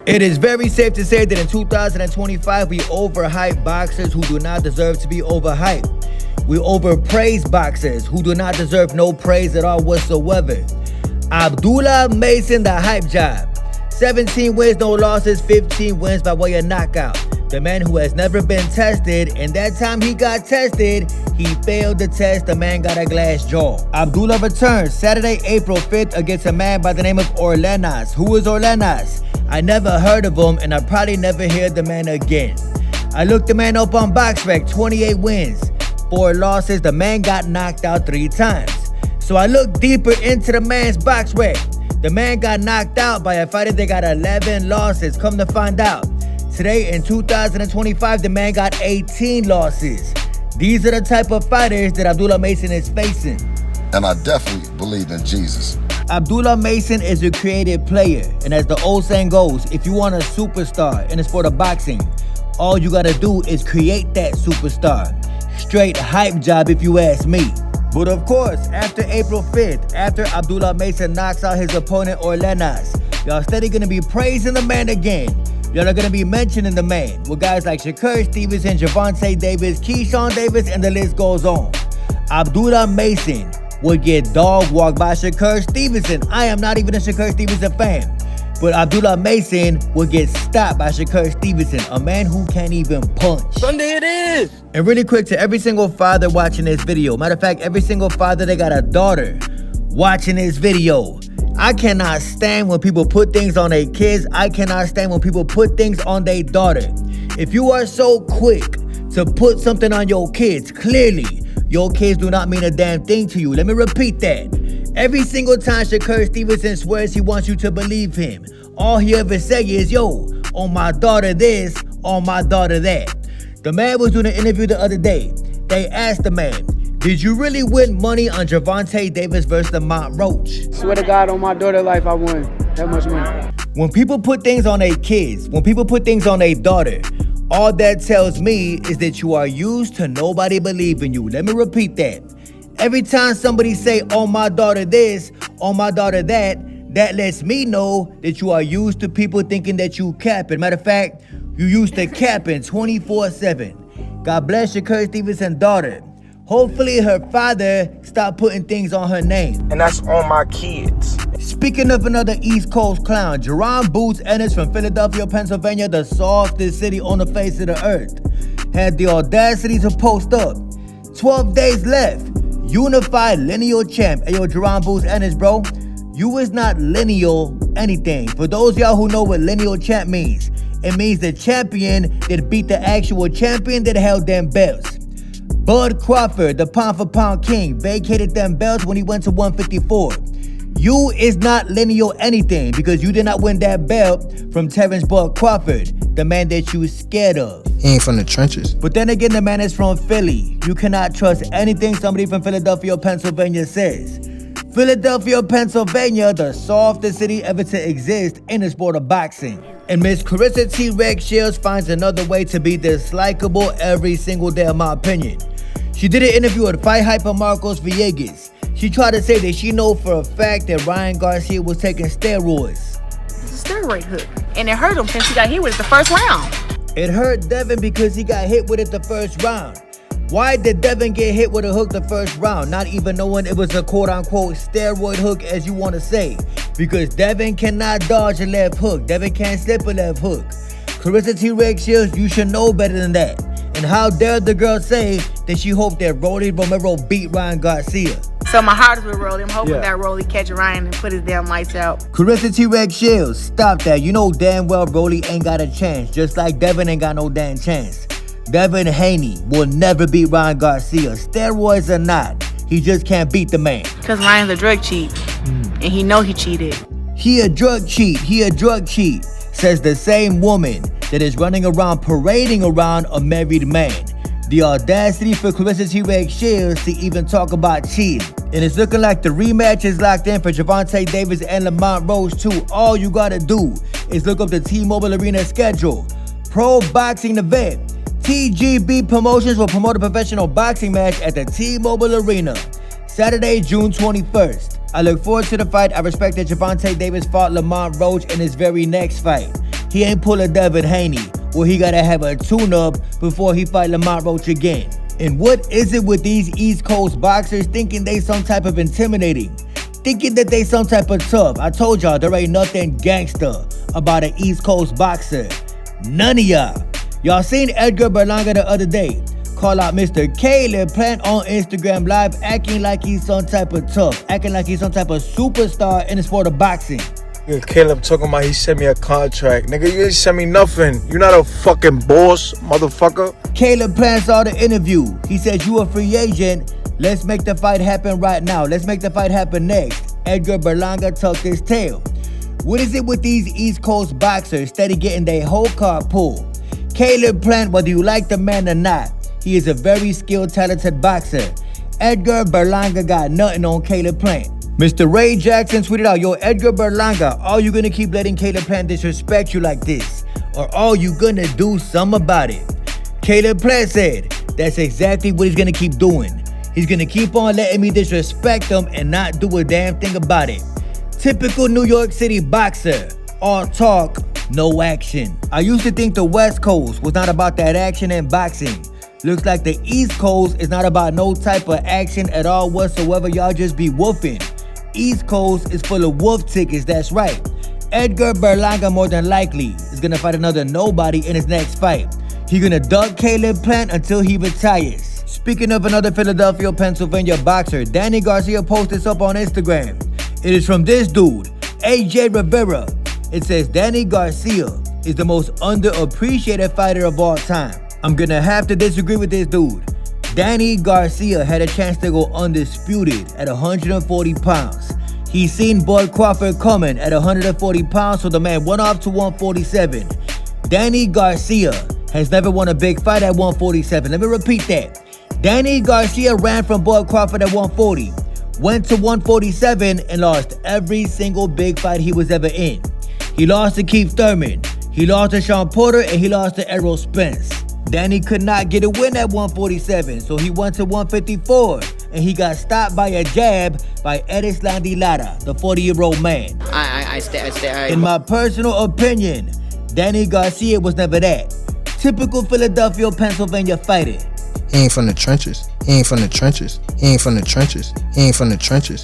It is very safe to say that in 2025, we overhype boxers who do not deserve to be overhyped. We overpraise boxers who do not deserve no praise at all whatsoever. Abdullah Mason, the hype job. 17 wins, no losses, 15 wins by way of knockout. The man who has never been tested, and that time he got tested, he failed the test. The man got a glass jaw. Abdullah returns Saturday, April 5th against a man by the name of ENNIS. Who is ENNIS? I never heard of him, and I probably never hear the man again. I looked the man up on BoxRec, 28 wins, 4 losses. The man got knocked out 3 times. So I looked deeper into the man's BoxRec. The man got knocked out by a fighter that got 11 losses. Come to find out, today in 2025, the man got 18 losses. These are the type of fighters that Abdullah Mason is facing. And I definitely believe in Jesus. Abdullah Mason is a creative player, and as the old saying goes, if you want a superstar in the sport of boxing, all you gotta do is create that superstar. Straight hype job if you ask me. But of course, after April 5th, after Abdullah Mason knocks out his opponent ENNIS, y'all steady gonna be praising the man again. Y'all are gonna be mentioning the man with guys like Shakur Stevenson, Gervonta Davis, Keyshawn Davis, and the list goes on. Abdullah Mason would get dog walked by Shakur Stevenson. I am not even a Shakur Stevenson fan, but Abdullah Mason would get stopped by Shakur Stevenson, a man who can't even punch. Sunday it is! And really quick to every single father watching this video, matter of fact, every single father that got a daughter watching this video, I cannot stand when people put things on their kids. I cannot stand when people put things on their daughter. If you are so quick to put something on your kids, clearly your kids do not mean a damn thing to you. Let me repeat that. Every single time Shakur Stevenson swears he wants you to believe him, all he ever say is, yo, on my daughter this, on my daughter that. The man was doing an interview the other day. They asked the man, did you really win money on Gervonta Davis versus Roach? Swear to God, on my daughter's life, I won that much money. When people put things on their kids, when people put things on their daughter, all that tells me is that you are used to nobody believing you. Let me repeat that. Every time somebody say, on my daughter this, on my daughter that, that lets me know that you are used to people thinking that you capping. Matter of fact, you used to capping 24/7. God bless Shakur Stevenson's daughter. Hopefully her father stopped putting things on her name. And that's on my kids. Speaking of another East Coast clown, Jaron ENNIS from Philadelphia, Pennsylvania, the softest city on the face of the earth, had the audacity to post up, 12 days left, unified lineal champ. Hey yo, Jaron ENNIS, bro, you is not lineal anything. For those of y'all who know what lineal champ means, it means the champion that beat the actual champion that held them belts. Bud Crawford, the pound for pound king, vacated them belts when he went to 154. You is not lineal anything because you did not win that belt from Terrence Bud Crawford, the man that you scared of. He ain't from the trenches. But then again, the man is from Philly. You cannot trust anything somebody from Philadelphia, Pennsylvania says. Philadelphia, Pennsylvania, the softest city ever to exist in the sport of boxing. And Miss Claressa T-Rex Shields finds another way to be dislikable every single day, in my opinion. She did an interview with Fight Hyper Marcos Villegas. She tried to say that she know for a fact that Ryan Garcia was taking steroids. It's a steroid hook, and it hurt him since he got hit with it the first round. It hurt Devin because he got hit with it the first round. Why did Devin get hit with a hook the first round, not even knowing it was a quote-unquote steroid hook as you want to say? Because Devin cannot dodge a left hook. Devin can't slip a left hook. Claressa T-Rex Shields, you should know better than that. And how dare the girl say that she hoped that Rolly Romero beat Ryan Garcia? So my heart is with Rolly. I'm hoping that Rolly catch Ryan and put his damn lights out. Claressa T-Rex Shields, stop that. You know damn well Rolly ain't got a chance, just like Devin ain't got no damn chance. Devin Haney will never beat Ryan Garcia. Steroids or not, he just can't beat the man. Because Ryan's a drug cheat, and he know he cheated. He a drug cheat, says the same woman that is running around parading around a married man. The audacity for Claressa T-Rex Shields to even talk about cheating. And it's looking like the rematch is locked in for Gervonta Davis and Roach too. All you gotta do is look up the T-Mobile Arena schedule. Pro boxing event. TGB Promotions will promote a professional boxing match at the T-Mobile Arena, Saturday, June 21st. I look forward to the fight. I respect that Gervonta Davis fought Roach in his very next fight. he ain't pull a Devin Haney, where he gotta have a tune-up before he fight Lamont Roach again. And what is it with these East Coast boxers thinking they some type of intimidating? Thinking that they some type of tough? I told y'all there ain't nothing gangster about an East Coast boxer. None of y'all. Y'all seen Edgar Berlanga the other day call out Mr. Caleb Plant on Instagram Live, acting like he's some type of tough, acting like he's some type of superstar in the sport of boxing. Yeah, Caleb talking about he sent me a contract. Nigga, you didn't send me nothing. You not a fucking boss, motherfucker. Caleb Plant saw the interview. He said, you a free agent. Let's make the fight happen right now. Let's make the fight happen next. Edgar Berlanga tucked his tail. What is it with these East Coast boxers steady getting their whole card pulled? Caleb Plant, whether you like the man or not, he is a very skilled, talented boxer. Edgar Berlanga got nothing on Caleb Plant. Mr. Ray Jackson tweeted out, yo, Edgar Berlanga, are you gonna keep letting Caleb Plant disrespect you like this? Or are you gonna do something about it? Caleb Plant said, that's exactly what he's gonna keep doing. He's gonna keep on letting me disrespect him and not do a damn thing about it. Typical New York City boxer. All talk, no action. I used to think the West Coast was not about that action and boxing. Looks like the East Coast is not about no type of action at all whatsoever. Y'all just be woofing. East Coast is full of wolf tickets, that's right. Edgar Berlanga more than likely is gonna fight another nobody in his next fight. He gonna duck Caleb Plant until he retires. Speaking of another Philadelphia, Pennsylvania boxer, Danny Garcia posted this up on Instagram. It is from this dude, AJ Rivera. It says, Danny Garcia is the most underappreciated fighter of all time. I'm gonna have to disagree with this dude. Danny Garcia had a chance to go undisputed at 140 pounds. He seen Bud Crawford coming at 140 pounds, so the man went off to 147. Danny Garcia has never won a big fight at 147. Let me repeat that. Danny Garcia ran from Bud Crawford at 140, went to 147 and lost every single big fight he was ever in. He lost to Keith Thurman, he lost to Sean Porter, and he lost to Errol Spence. Danny could not get a win at 147, so he went to 154, and he got stopped by a jab by Erislandy Lara, the 40-year-old man. In my personal opinion, Danny Garcia was never that. Typical Philadelphia, Pennsylvania fighter. He ain't from the trenches. He ain't from the trenches. He ain't from the trenches. He ain't from the trenches.